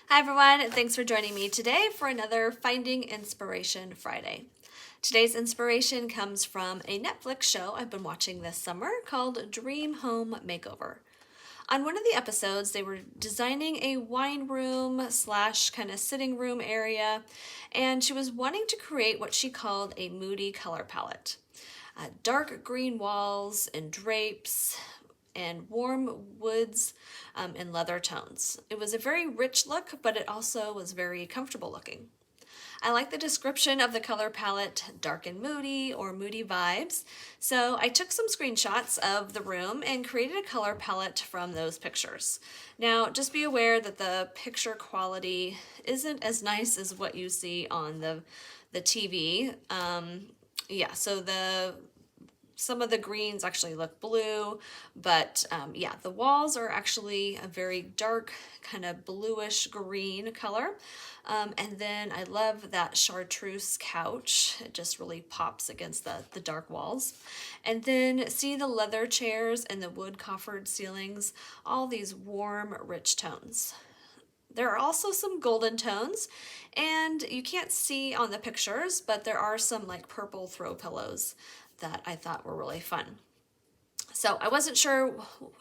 Hi everyone, thanks for joining me today for another Finding Inspiration Friday. Today's inspiration comes from a Netflix show I've been watching this summer called Dream Home Makeover. On one of the episodes, they were designing a wine room slash kind of sitting room area, and she was wanting to create what she called a moody color palette. Dark green walls and drapes, and warm woods and leather tones. It was a very rich look, but it also was very comfortable looking. I like the description of the color palette, dark and moody or moody vibes. So I took some screenshots of the room and created a color palette from those pictures. Now, just be aware that the picture quality isn't as nice as what you see on the TV. So some of the greens actually look blue, but the walls are actually a very dark, kind of bluish green color. And then I love that chartreuse couch. It just really pops against the dark walls. And then see the leather chairs and the wood coffered ceilings, all these warm, rich tones. There are also some golden tones, and you can't see on the pictures, but there are some like purple throw pillows that I thought were really fun. So I wasn't sure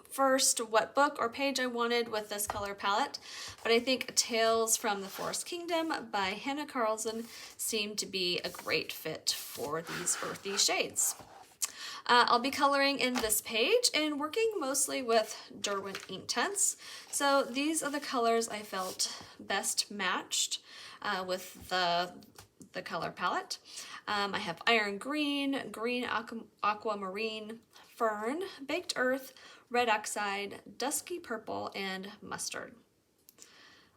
first what book or page I wanted with this color palette, but I think Tales from the Forest Kingdom by Hannah Carlson seemed to be a great fit for these earthy shades. I'll be coloring in this page and working mostly with Derwent Inktense. So these are the colors I felt best matched with the color palette. I have iron green, green aquamarine, fern, baked earth, red oxide, dusky purple, and mustard.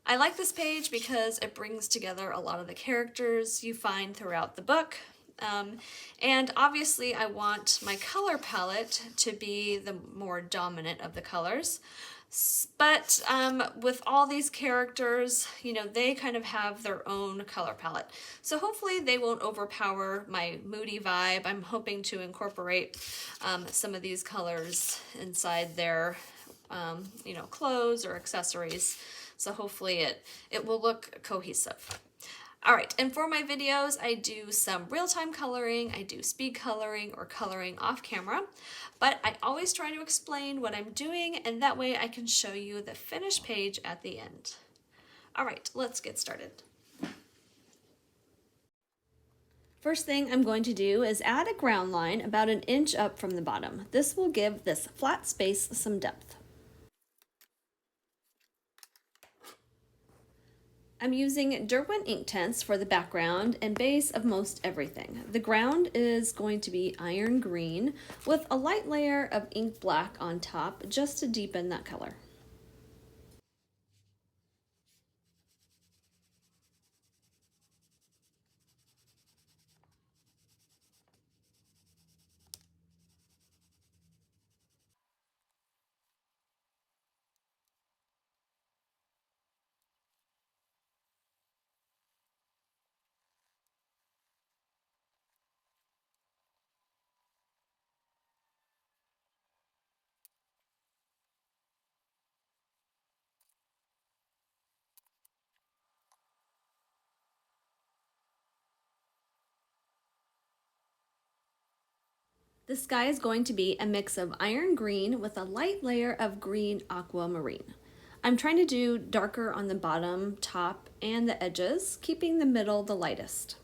I like this page because it brings together a lot of the characters you find throughout the book. And obviously I want my color palette to be the more dominant of the colors. But with all these characters, they kind of have their own color palette. So hopefully they won't overpower my moody vibe. I'm hoping to incorporate some of these colors inside their, clothes or accessories. So hopefully it will look cohesive. All right, and for my videos, I do some real-time coloring, I do speed coloring or coloring off camera, but I always try to explain what I'm doing, and that way I can show you the finished page at the end. All right, let's get started. First thing I'm going to do is add a ground line about 1 inch up from the bottom. This will give this flat space some depth. I'm using Derwent Inktense for the background and base of most everything. The ground is going to be iron green with a light layer of ink black on top just to deepen that color. The sky is going to be a mix of iron green with a light layer of green aquamarine. I'm trying to do darker on the bottom, top, and the edges, keeping the middle the lightest.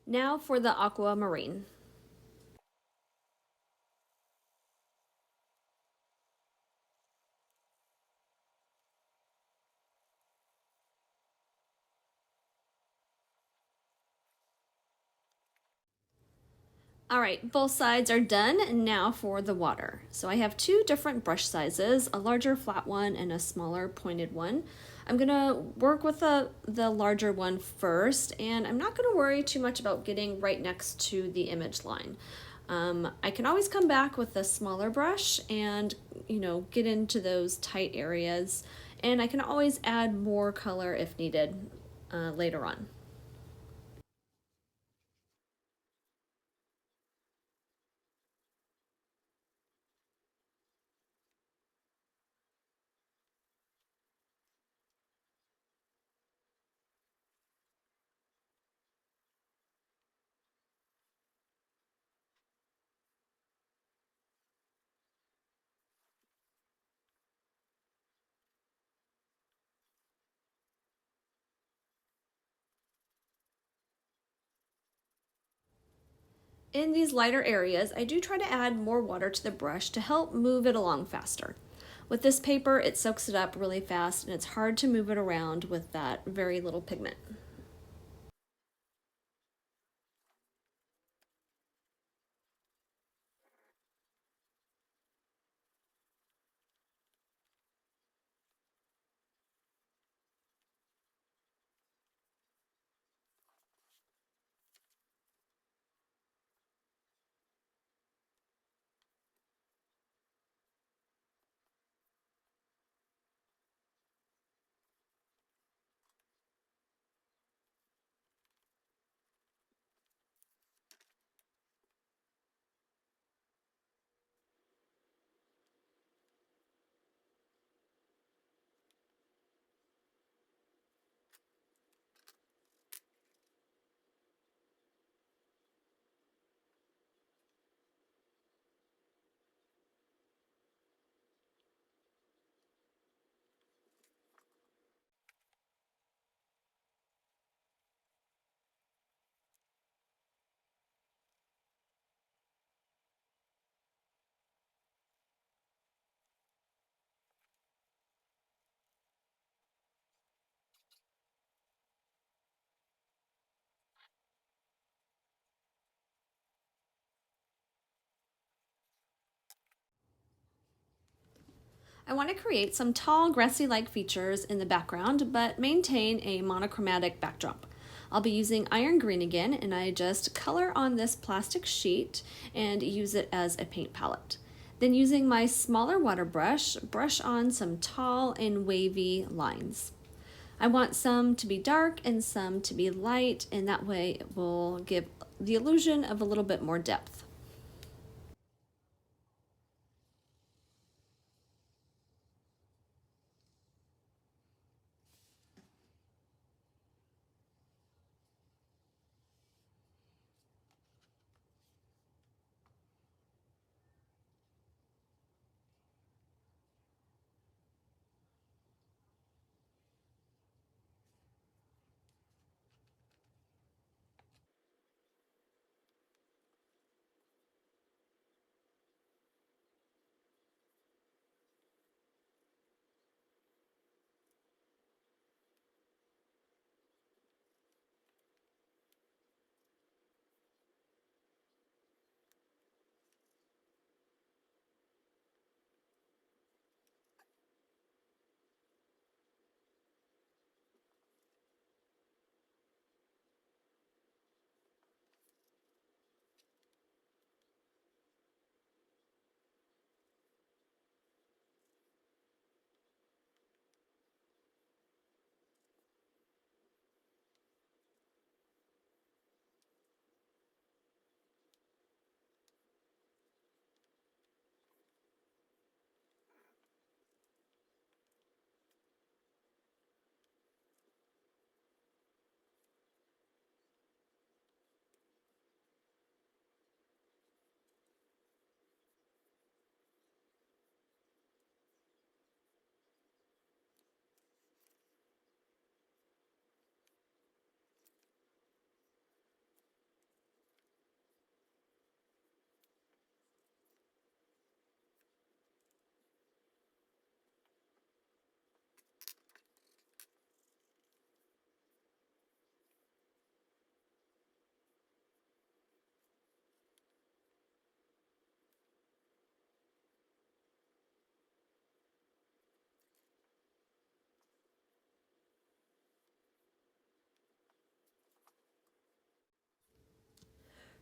Now for the aquamarine. All right, both sides are done, and now for the water. So I have 2 different brush sizes, a larger flat one and a smaller pointed one. I'm gonna work with the larger one first, and I'm not gonna worry too much about getting right next to the image line. I can always come back with a smaller brush and, get into those tight areas. And I can always add more color if needed later on. In these lighter areas, I do try to add more water to the brush to help move it along faster. With this paper, it soaks it up really fast and it's hard to move it around with that very little pigment. I want to create some tall, grassy-like features in the background, but maintain a monochromatic backdrop. I'll be using iron green again, and I just color on this plastic sheet and use it as a paint palette. Then using my smaller water brush on some tall and wavy lines. I want some to be dark and some to be light, and that way it will give the illusion of a little bit more depth.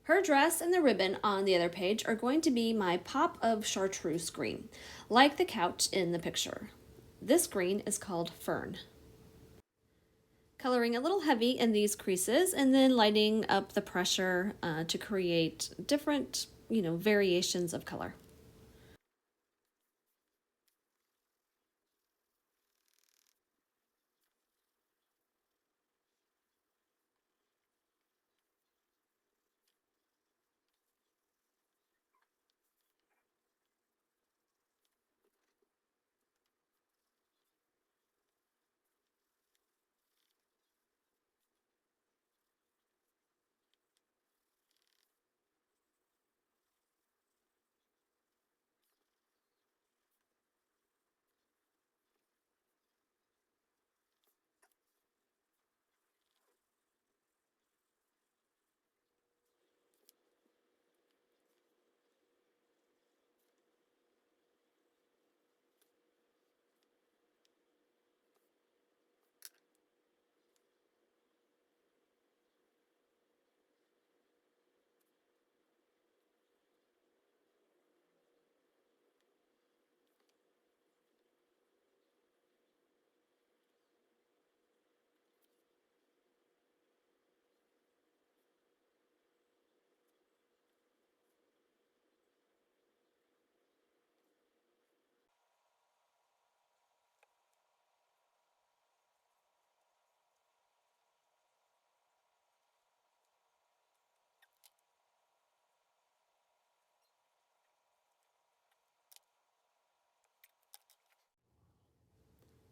Her dress and the ribbon on the other page are going to be my pop of chartreuse green, like the couch in the picture. This green is called Fern. Coloring a little heavy in these creases and then lighting up the pressure to create different, variations of color.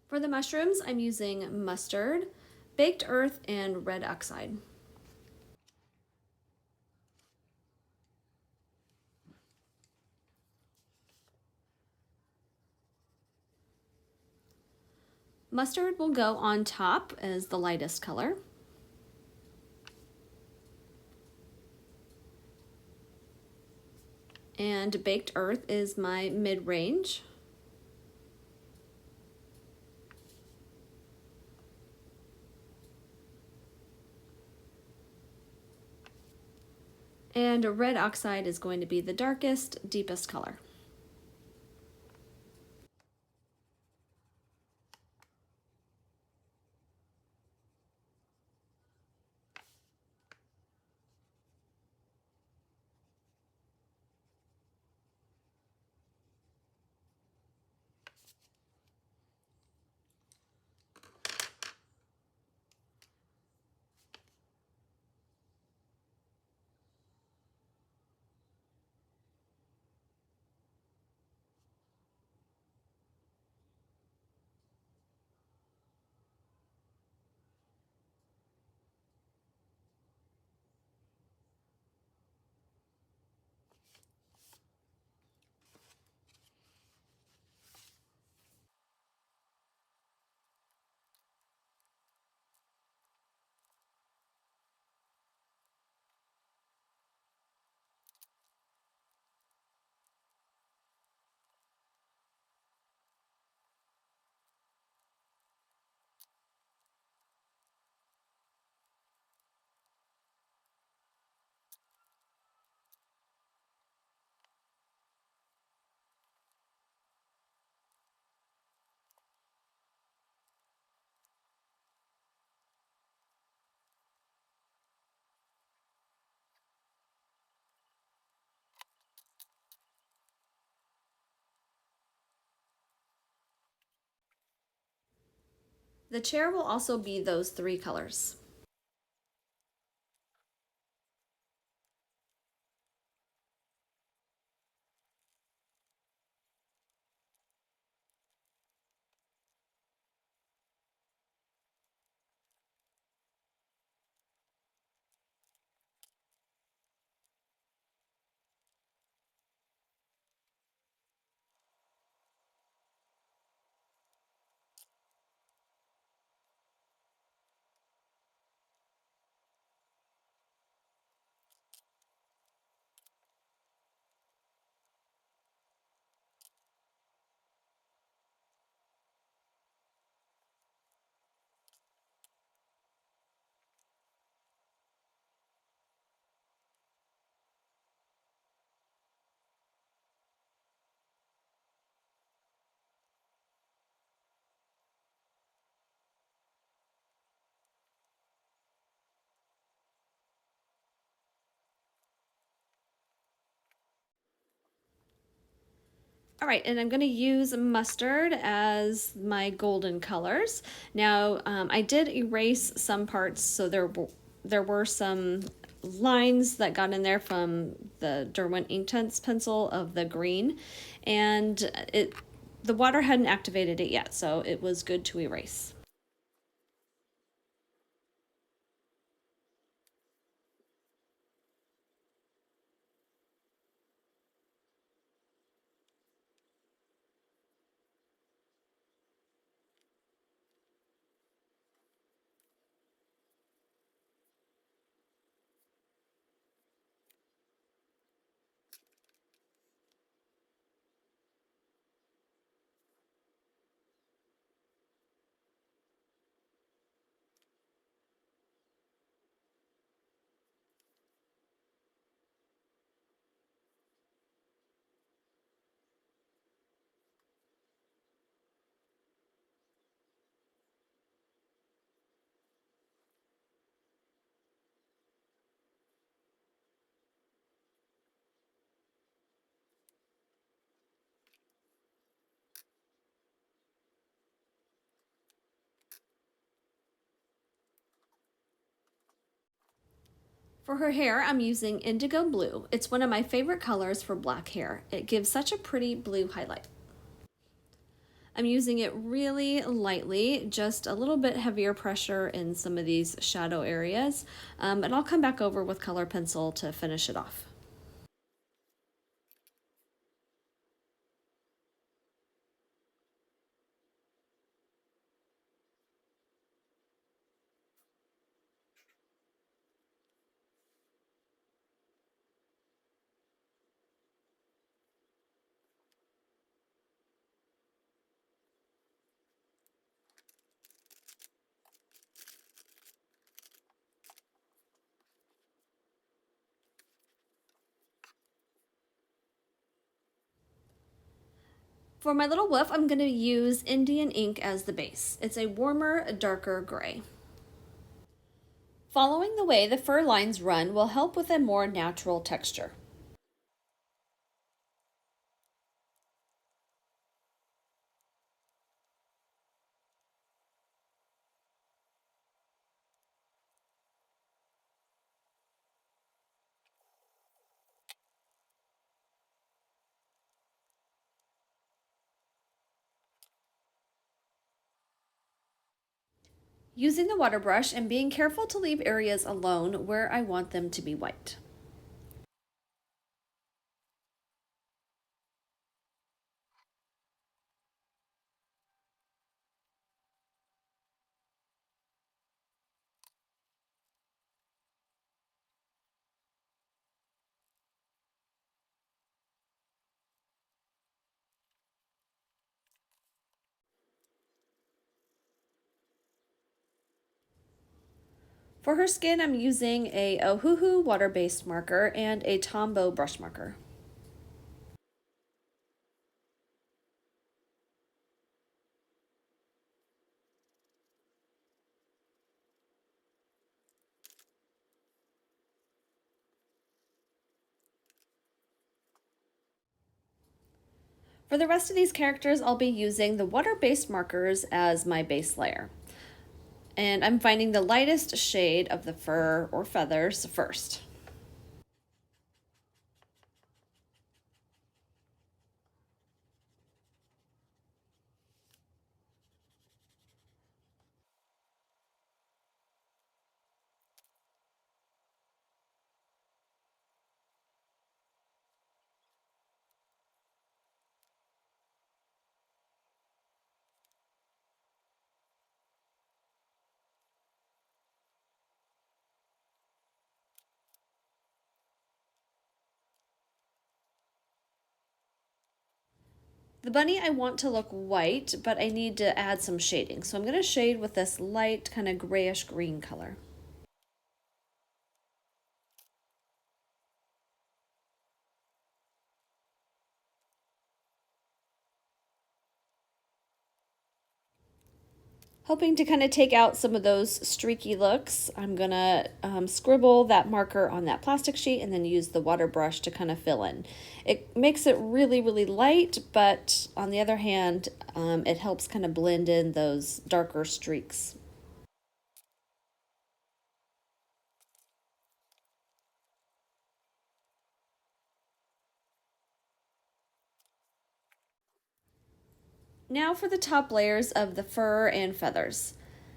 For the mushrooms, I'm using mustard, baked earth, and red oxide. Mustard will go on top as the lightest color. And baked earth is my mid-range. And red oxide is going to be the darkest, deepest color. The chair will also be those three colors. All right, and I'm going to use mustard as my golden colors. Now, I did erase some parts, so there were some lines that got in there from the Derwent Inktense pencil of the green, and the water hadn't activated it yet, so it was good to erase. For her hair, I'm using indigo blue. It's one of my favorite colors for black hair. It gives such a pretty blue highlight. I'm using it really lightly, just a little bit heavier pressure in some of these shadow areas, and I'll come back over with color pencil to finish it off. For my little woof, I'm going to use Indian ink as the base. It's a warmer, darker gray. Following the way the fur lines run will help with a more natural texture. Using the water brush and being careful to leave areas alone where I want them to be white. For her skin, I'm using a Ohuhu water-based marker and a Tombow brush marker. For the rest of these characters, I'll be using the water-based markers as my base layer. And I'm finding the lightest shade of the fur or feathers first. The bunny I want to look white, but I need to add some shading. So I'm going to shade with this light kind of grayish green color. Hoping to kind of take out some of those streaky looks, I'm gonna scribble that marker on that plastic sheet and then use the water brush to kind of fill in. It makes it really, really light, but on the other hand, it helps kind of blend in those darker streaks. Now for the top layers of the fur and feathers.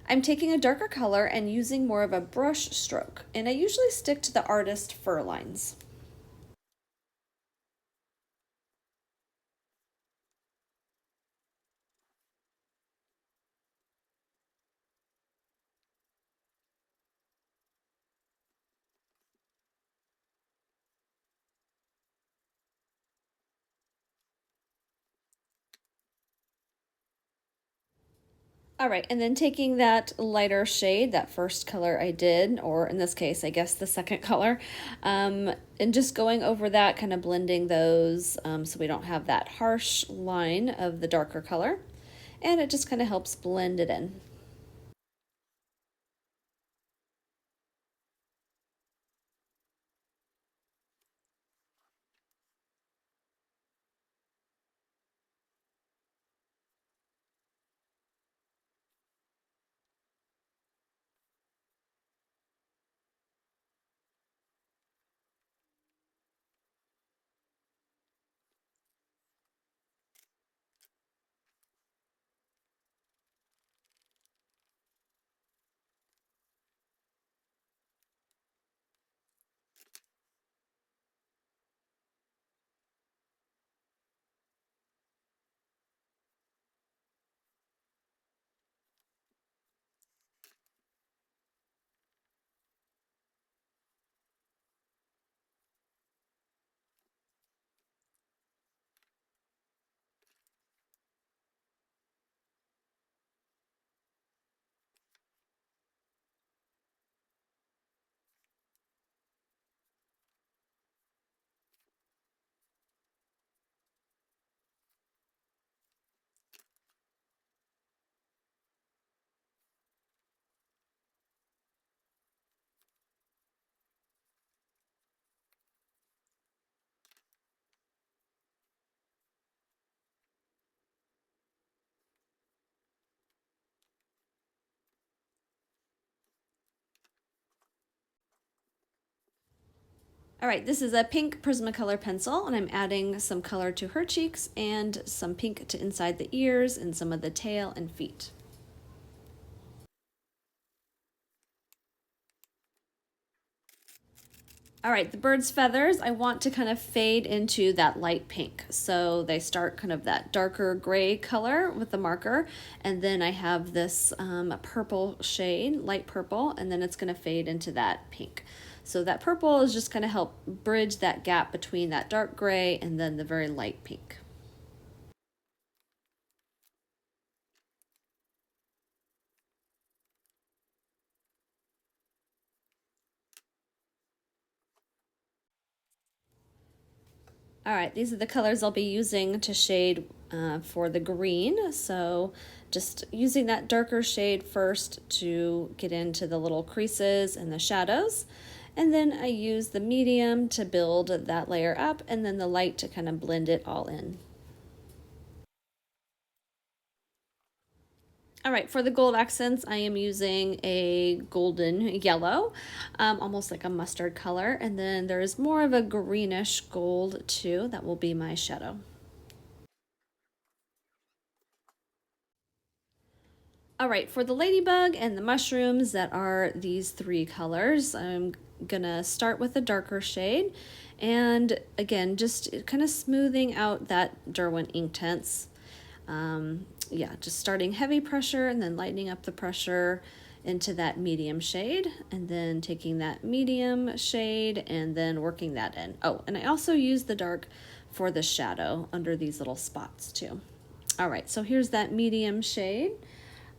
I'm taking a darker color and using more of a brush stroke, and I usually stick to the artist fur lines. All right, and then taking that lighter shade, that first color I did, or in this case, I guess the second color, and just going over that, kind of blending those so we don't have that harsh line of the darker color. And it just kind of helps blend it in. All right, this is a pink Prismacolor pencil, and I'm adding some color to her cheeks and some pink to inside the ears and some of the tail and feet. All right, the bird's feathers, I want to kind of fade into that light pink. So they start kind of that darker gray color with the marker, and then I have this purple shade, light purple, and then it's gonna fade into that pink. So that purple is just gonna help bridge that gap between that dark gray and then the very light pink. All right, these are the colors I'll be using to shade for the green. So just using that darker shade first to get into the little creases and the shadows. And then I use the medium to build that layer up, and then the light to kind of blend it all in. All right, for the gold accents, I am using a golden yellow, almost like a mustard color. And then there's more of a greenish gold too. That will be my shadow. All right, for the ladybug and the mushrooms that are these three colors, I'm gonna start with a darker shade. And again, just kind of smoothing out that Derwent Inktense. Yeah, just starting heavy pressure and then lightening up the pressure into that medium shade, and then taking that medium shade and then working that in. Oh, and I also use the dark for the shadow under these little spots too. All right, so here's that medium shade,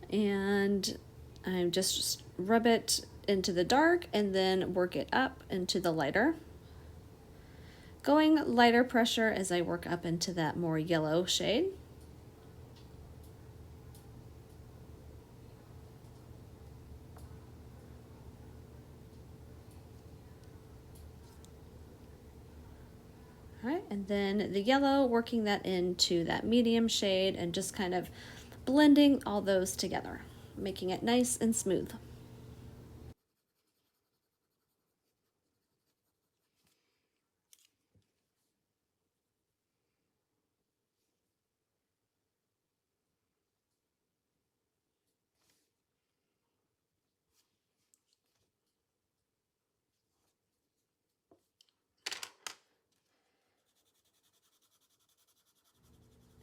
and I just rub it into the dark and then work it up into the lighter. Going lighter pressure as I work up into that more yellow shade. All right, and then the yellow, working that into that medium shade and just kind of blending all those together, making it nice and smooth.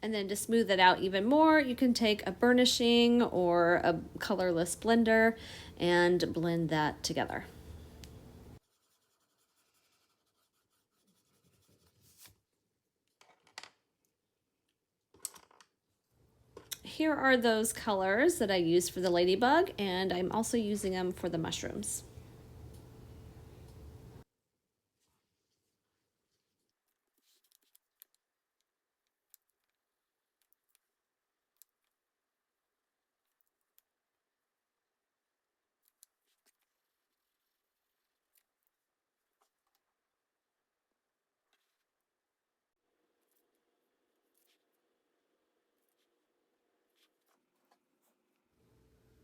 And then to smooth it out even more, you can take a burnishing or a colorless blender and blend that together. Here are those colors that I used for the ladybug, and I'm also using them for the mushrooms.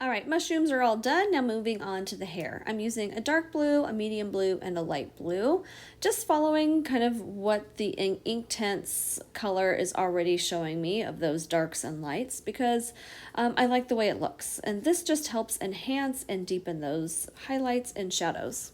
All right, mushrooms are all done. Now moving on to the hair. I'm using a dark blue, a medium blue, and a light blue. Just following kind of what the Inktense color is already showing me of those darks and lights because I like the way it looks. And this just helps enhance and deepen those highlights and shadows.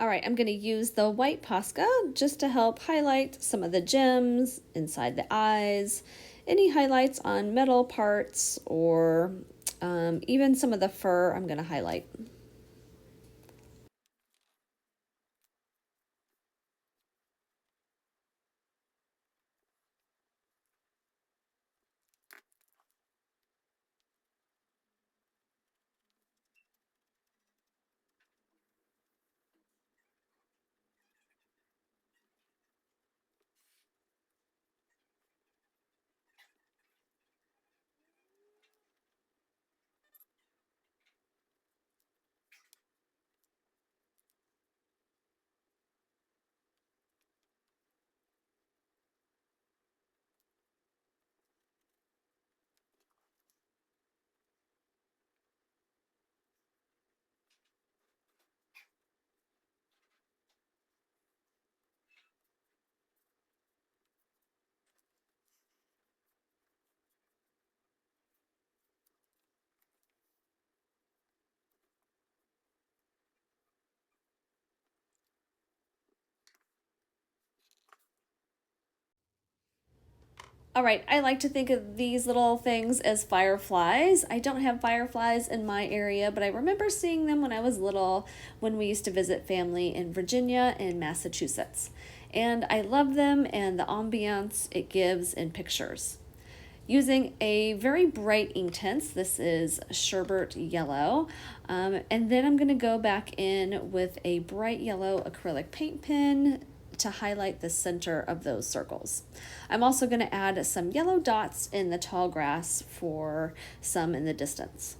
All right, I'm going to use the white Posca just to help highlight some of the gems inside the eyes, any highlights on metal parts, or even some of the fur I'm going to highlight. All right, I like to think of these little things as fireflies. I don't have fireflies in my area, but I remember seeing them when I was little when we used to visit family in Virginia and Massachusetts. And I love them and the ambiance it gives in pictures. Using a very bright Inktense, this is sherbet yellow, and then I'm going to go back in with a bright yellow acrylic paint pen to highlight the center of those circles. I'm also going to add some yellow dots in the tall grass for some in the distance.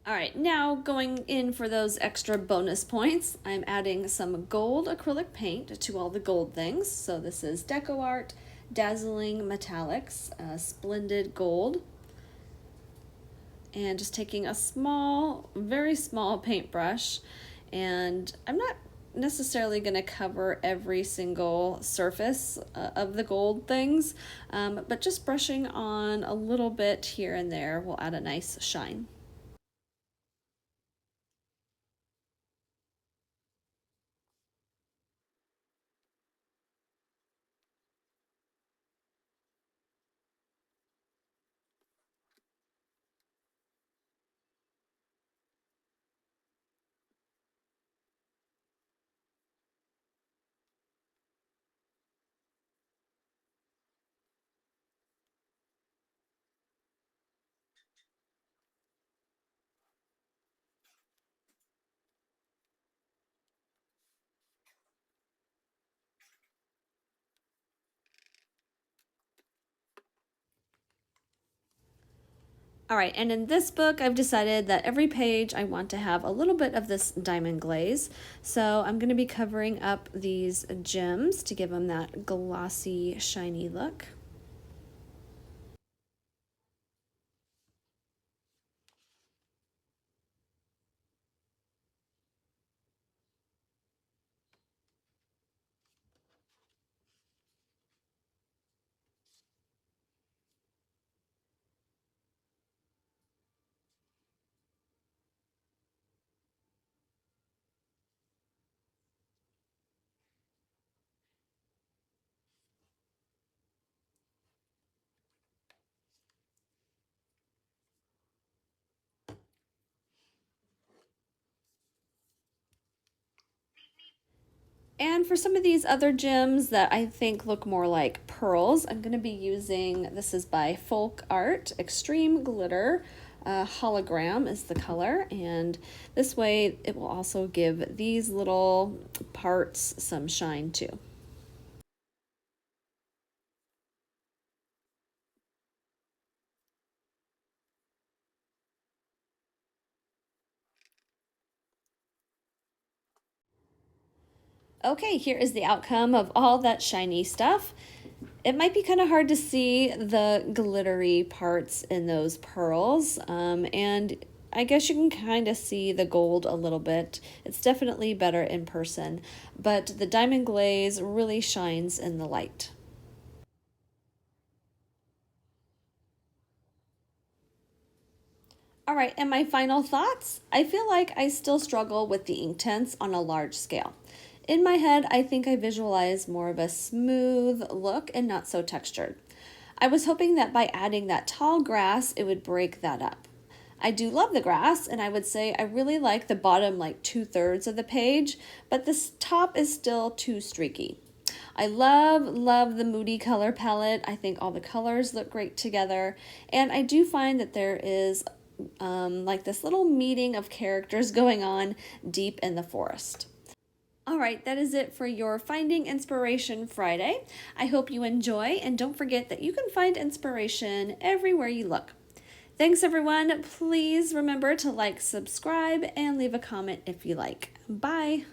All right, now going in for those extra bonus points, I'm adding some gold acrylic paint to all the gold things. So this is Deco Art, Dazzling Metallics, Splendid Gold, and just taking a small, very small paintbrush, and I'm not necessarily going to cover every single surface of the gold things, but just brushing on a little bit here and there will add a nice shine. All right, and in this book, I've decided that every page I want to have a little bit of this diamond glaze. So I'm going to be covering up these gems to give them that glossy, shiny look. And for some of these other gems that I think look more like pearls, I'm going to be using, this is by Folk Art, Extreme Glitter. Hologram is the color, and this way it will also give these little parts some shine too. Okay, here is the outcome of all that shiny stuff. It might be kind of hard to see the glittery parts in those pearls, and I guess you can kind of see the gold a little bit. It's definitely better in person, but the diamond glaze really shines in the light. All right, and my final thoughts. I feel like I still struggle with the Inktense on a large scale. In my head, I think I visualize more of a smooth look and not so textured. I was hoping that by adding that tall grass, it would break that up. I do love the grass, and I would say I really like the bottom like 2/3 of the page, but this top is still too streaky. I love the Moody color palette. I think all the colors look great together, and I do find that there is like this little meeting of characters going on deep in the forest. All right, that is it for your Finding Inspiration Friday. I hope you enjoy, and don't forget that you can find inspiration everywhere you look. Thanks, everyone. Please remember to like, subscribe, and leave a comment if you like. Bye.